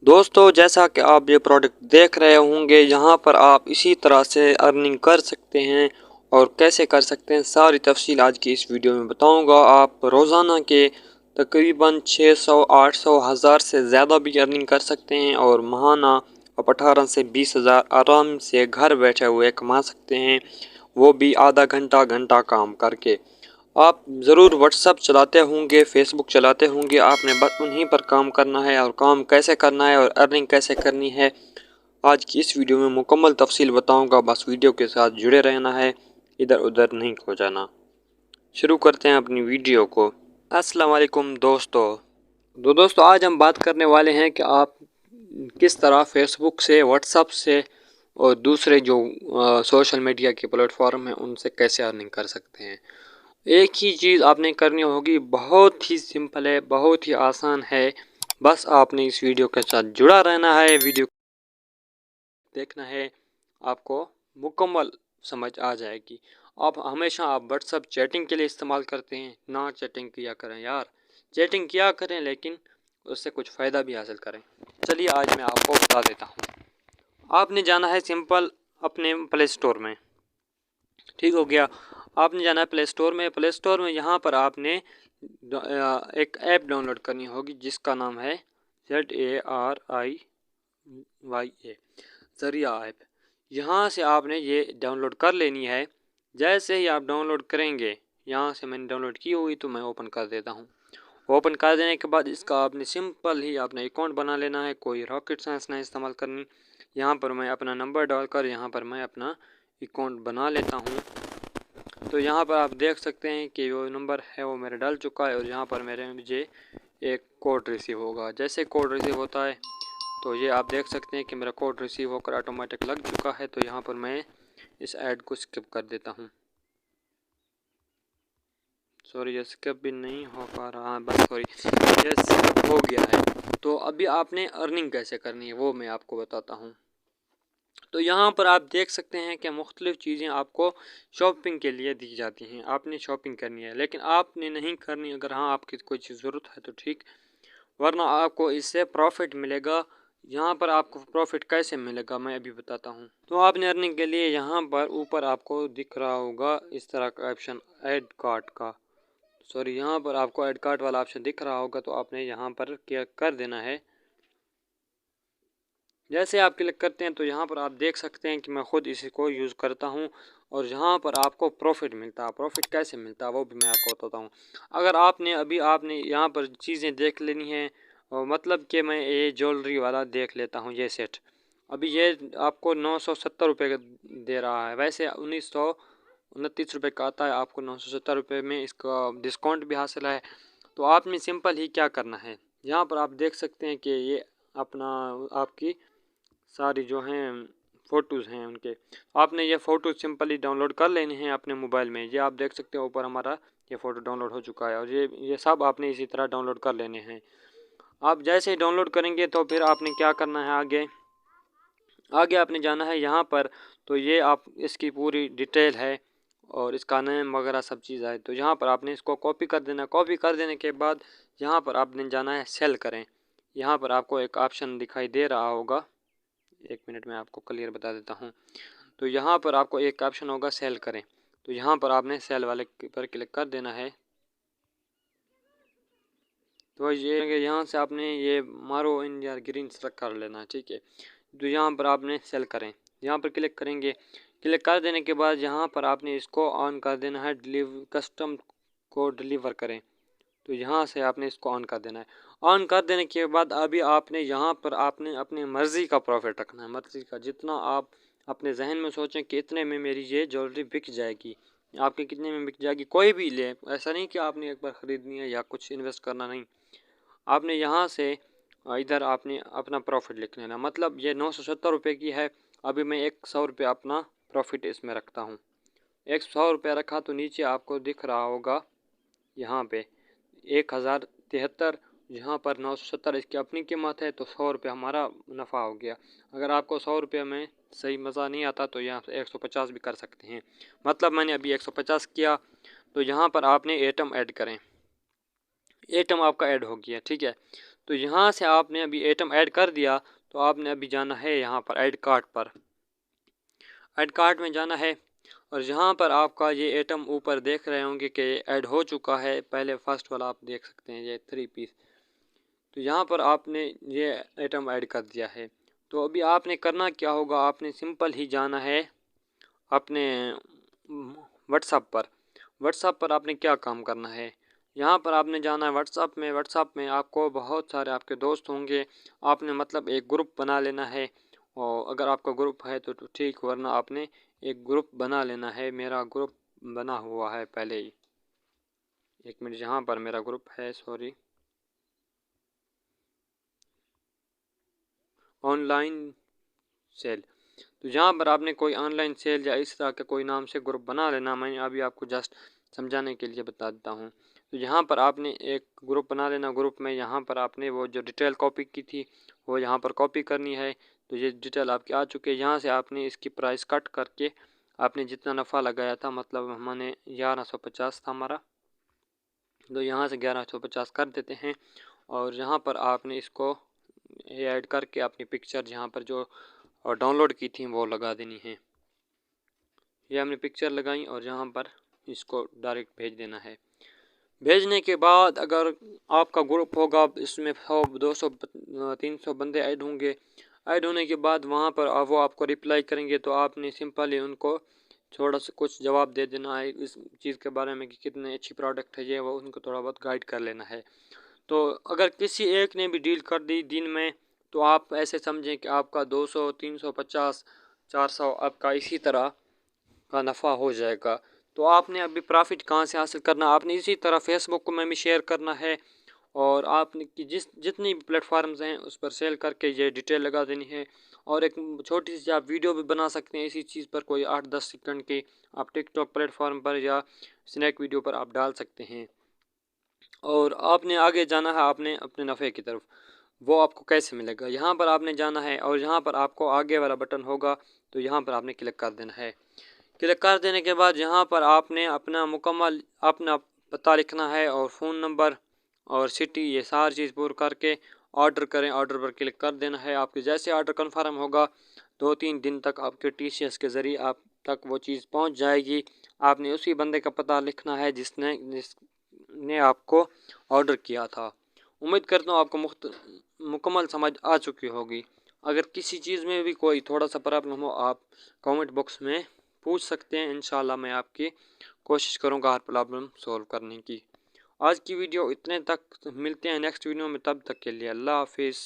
दोस्तों जैसा कि आप ये प्रोडक्ट देख रहे होंगे, यहाँ पर आप इसी तरह से अर्निंग कर सकते हैं और कैसे कर सकते हैं सारी तफसील आज की इस वीडियो में बताऊंगा। आप रोज़ाना के तकरीबन 600, 800, 1000 से ज़्यादा भी अर्निंग कर सकते हैं और माहाना आप 18 से 20,000 आराम से घर बैठे हुए कमा सकते हैं, वो भी आधा घंटा घंटा काम करके। आप ज़रूर व्हाट्सअप चलाते होंगे, फेसबुक चलाते होंगे, आपने बस उन्हीं पर काम करना है और काम कैसे करना है और अर्निंग कैसे करनी है आज की इस वीडियो में मुकम्मल तफसील बताऊंगा। बस वीडियो के साथ जुड़े रहना है, इधर उधर नहीं खो जाना। शुरू करते हैं अपनी वीडियो को। अस्सलाम वालेकुम दोस्तों आज हम बात करने वाले हैं कि आप किस तरह फेसबुक से, व्हाट्सअप से और दूसरे जो सोशल मीडिया के प्लेटफॉर्म हैं उनसे कैसे अर्निंग कर सकते हैं। एक ही चीज़ आपने करनी होगी, बहुत ही सिंपल है, बहुत ही आसान है। बस आपने इस वीडियो के साथ जुड़ा रहना है, वीडियो देखना है, आपको मुकम्मल समझ आ जाएगी। आप व्हाट्सअप चैटिंग के लिए इस्तेमाल करते हैं, ना चैटिंग किया करें यार, चैटिंग किया करें लेकिन उससे कुछ फ़ायदा भी हासिल करें। चलिए आज मैं आपको बता देता हूँ। आपने जाना है सिंपल अपने प्ले स्टोर में, ठीक हो गया। आपने जाना है प्ले स्टोर में यहाँ पर आपने एक ऐप डाउनलोड करनी होगी जिसका नाम है ZARIYA, ज़रिया ऐप। यहाँ से आपने ये डाउनलोड कर लेनी है। जैसे ही आप डाउनलोड करेंगे, यहाँ से मैंने डाउनलोड की हुई तो मैं ओपन कर देता हूँ। ओपन कर देने के बाद इसका आपने सिंपल ही अपना अकाउंट बना लेना है, कोई रॉकेट साइंस नहीं इस्तेमाल करनी। यहाँ पर मैं अपना नंबर डालकर यहाँ पर मैं अपना अकाउंट बना लेता हूँ। तो यहाँ पर आप देख सकते हैं कि जो नंबर है वो मेरा डाल चुका है और यहाँ पर मुझे एक कोड रिसीव होगा। जैसे कोड रिसीव होता है तो ये आप देख सकते हैं कि मेरा कोड रिसीव होकर ऑटोमेटिक लग चुका है। तो यहाँ पर मैं इस ऐड को स्किप कर देता हूँ। सॉरी, ये स्किप भी नहीं हो पा रहा है, बस सॉरी, ये स्किप हो गया है। तो अभी आपने अर्निंग कैसे करनी है वो मैं आपको बताता हूँ। तो यहाँ पर आप देख सकते हैं कि मुख्तलिफ़ चीज़ें आपको शॉपिंग के लिए दी जाती हैं। आपने शॉपिंग करनी है लेकिन आपने नहीं करनी। अगर हाँ आपकी कोई चीज़ ज़रूरत है तो ठीक, वरना आपको इससे प्रॉफिट मिलेगा। यहाँ पर आपको प्रॉफिट कैसे मिलेगा मैं अभी बताता हूँ। तो आपने अर्निंग के लिए यहाँ पर ऊपर आपको दिख रहा होगा इस तरह का ऑप्शन ऐड कार्ट का, सॉरी, यहाँ पर आपको ऐड कार्ट वाला ऑप्शन दिख रहा होगा। तो आपने यहाँ पर क्या कर देना है, जैसे आप क्लिक करते हैं तो यहाँ पर आप देख सकते हैं कि मैं ख़ुद इसी को यूज़ करता हूँ और यहाँ पर आपको प्रॉफिट मिलता है। प्रॉफिट कैसे मिलता है वो भी मैं आपको बताता हूँ। अगर आपने यहाँ पर चीज़ें देख लेनी है, मतलब कि मैं ये ज्वेलरी वाला देख लेता हूँ। ये सेट अभी ये आपको 970 रुपये का दे रहा है, वैसे 1929 रुपये का आता है, आपको 970 रुपये में इसका डिस्काउंट भी हासिल है। तो आपने सिंपल ही क्या करना है, यहाँ पर आप देख सकते हैं कि ये अपना आपकी सारी जो हैं फ़ोटोज़ हैं उनके, आपने ये फ़ोटो सिंपली डाउनलोड कर लेने हैं अपने मोबाइल में। ये आप देख सकते हैं ऊपर हमारा ये फ़ोटो डाउनलोड हो चुका है और ये सब आपने इसी तरह डाउनलोड कर लेने हैं। आप जैसे ही डाउनलोड करेंगे तो फिर आपने क्या करना है, आगे आगे आपने जाना है यहाँ पर। तो ये आप इसकी पूरी डिटेल है और इसका नेम वगैरह सब चीज़ है। तो यहाँ पर आपने इसको कॉपी कर देना। कॉपी कर देने के बाद यहाँ पर आपने जाना है सेल करें। यहाँ पर आपको एक ऑप्शन दिखाई दे रहा होगा, एक मिनट में आपको क्लियर बता देता हूँ। तो यहाँ पर आपको एक ऑप्शन होगा सेल करें, तो यहाँ पर आपने सेल वाले पर क्लिक कर देना है। तो ये यहाँ से आपने ये मारो इन या ग्रीन सेलेक्ट कर लेना है, ठीक है। तो यहाँ पर आपने सेल करें, यहाँ पर क्लिक करेंगे। क्लिक कर देने के बाद यहाँ पर आपने इसको ऑन कर देना है, कस्टम को डिलीवर करें। तो यहाँ से आपने इसको ऑन कर देना है। ऑन कर देने के बाद अभी आपने यहाँ पर आपने अपनी मर्ज़ी का प्रॉफिट रखना है, मर्ज़ी का, जितना आप अपने जहन में सोचें कि इतने में मेरी ये ज्वेलरी बिक जाएगी, आपके कितने में बिक जाएगी, कोई भी ले। ऐसा नहीं कि आपने एक बार ख़रीदनी है या कुछ इन्वेस्ट करना, नहीं। आपने यहाँ से इधर आपने अपना प्रॉफिट लिख लेना। मतलब ये 970 रुपये की है, अभी मैं 100 रुपये अपना प्रॉफिट इसमें रखता हूँ। 100 रुपये रखा तो नीचे आपको दिख रहा होगा यहाँ पे 1073, यहाँ पर 970 इसकी अपनी कीमत है। तो 100 रुपये हमारा नफ़ा हो गया। अगर आपको 100 रुपये में सही मज़ा नहीं आता तो यहाँ 150 भी कर सकते हैं। मतलब मैंने अभी 150 किया। तो यहाँ पर आपने एटम ऐड करें, एटम आपका ऐड हो गया, ठीक है। तो यहाँ से आपने अभी आइटम ऐड कर दिया, तो आपने अभी जाना है यहाँ पर ऐड कार्ट पर। ऐड कार्ट में जाना है और यहाँ पर आपका ये आइटम ऊपर देख रहे होंगे कि ऐड हो चुका है। पहले फर्स्ट वाला आप देख सकते हैं, ये 3 पीस। तो यहाँ पर आपने ये आइटम ऐड कर दिया है। तो अभी आपने करना क्या होगा, आपने सिंपल ही जाना है अपने व्हाट्सएप पर। व्हाट्सएप पर आपने क्या काम करना है, यहाँ पर आपने जाना है व्हाट्सएप में। व्हाट्सएप में आपको बहुत सारे आपके दोस्त होंगे, आपने मतलब एक ग्रुप बना लेना है। और अगर आपका ग्रुप है तो ठीक, वरना आपने एक ग्रुप बना लेना है। मेरा ग्रुप बना हुआ है पहले ही, एक मिनट, यहाँ पर मेरा ग्रुप है, सॉरी, ऑनलाइन सेल। तो यहाँ पर आपने कोई ऑनलाइन सेल या इस तरह का कोई नाम से ग्रुप बना लेना। मैं अभी आपको जस्ट समझाने के लिए बता देता हूँ। तो यहाँ पर आपने एक ग्रुप बना लेना। ग्रुप में यहाँ पर आपने वो जो डिटेल कॉपी की थी वो यहाँ पर कॉपी करनी है। तो ये डिटेल आपकी आ चुकी है। यहाँ से आपने इसकी प्राइस कट करके आपने जितना नफ़ा लगाया था, मतलब हमने 1150 था हमारा, तो यहाँ से 1150 कर देते हैं। और यहाँ पर आपने इसको ऐड करके अपनी पिक्चर यहाँ पर जो डाउनलोड की थी वो लगा देनी है। ये हमने पिक्चर लगाई और यहाँ पर इसको डायरेक्ट भेज देना है। भेजने के बाद अगर आपका ग्रुप होगा, इसमें 100 200 300 बंदे ऐड होंगे। ऐड होने के बाद वहाँ पर वो आपको रिप्लाई करेंगे, तो आपने सिंपली उनको थोड़ा सा कुछ जवाब दे देना है इस चीज़ के बारे में कि कितनी अच्छी प्रोडक्ट है ये, वो उनको थोड़ा बहुत गाइड कर लेना है। तो अगर किसी एक ने भी डील कर दी दिन में, तो आप ऐसे समझें कि आपका 200 350 400 आपका इसी तरह का नफ़ा हो जाएगा। तो आपने अभी प्रॉफिट कहाँ से हासिल करना, आपने इसी तरह फेसबुक में भी शेयर करना है। और आपने कि जितनी भी प्लेटफार्म्स हैं उस पर सेल करके ये डिटेल लगा देनी है। और एक छोटी सी आप वीडियो भी बना सकते हैं इसी चीज़ पर, कोई 8-10 सेकंड की, आप टिकटॉक प्लेटफॉर्म पर या स्नैक वीडियो पर आप डाल सकते हैं। और आपने आगे जाना है आपने अपने नफ़े की तरफ। वो आपको कैसे मिलेगा, यहाँ पर आपने जाना है और यहाँ पर आपको आगे वाला बटन होगा, तो यहाँ पर आपने क्लिक कर देना है। क्लिक कर देने के बाद यहाँ पर आपने अपना मुकम्मल अपना पता लिखना है और फ़ोन नंबर और सिटी, ये सारी चीज़ पूरी करके ऑर्डर करें। ऑर्डर पर क्लिक कर देना है। आपके जैसे ऑर्डर कन्फर्म होगा 2-3 दिन तक आपके TCS के ज़रिए आप तक वो चीज़ पहुँच जाएगी। आपने उसी बंदे का पता लिखना है जिसने आपको ऑर्डर किया था। उम्मीद करता हूँ आपको मुकम्मल समझ आ चुकी होगी। अगर किसी चीज़ में भी कोई थोड़ा सा प्रॉब्लम हो, आप कमेंट बॉक्स में पूछ सकते हैं। इंशाल्लाह मैं आपकी कोशिश करूँगा हर प्रॉब्लम सॉल्व करने की। आज की वीडियो इतने तक, मिलते हैं नेक्स्ट वीडियो में, तब तक के लिए अल्लाह हाफिज़।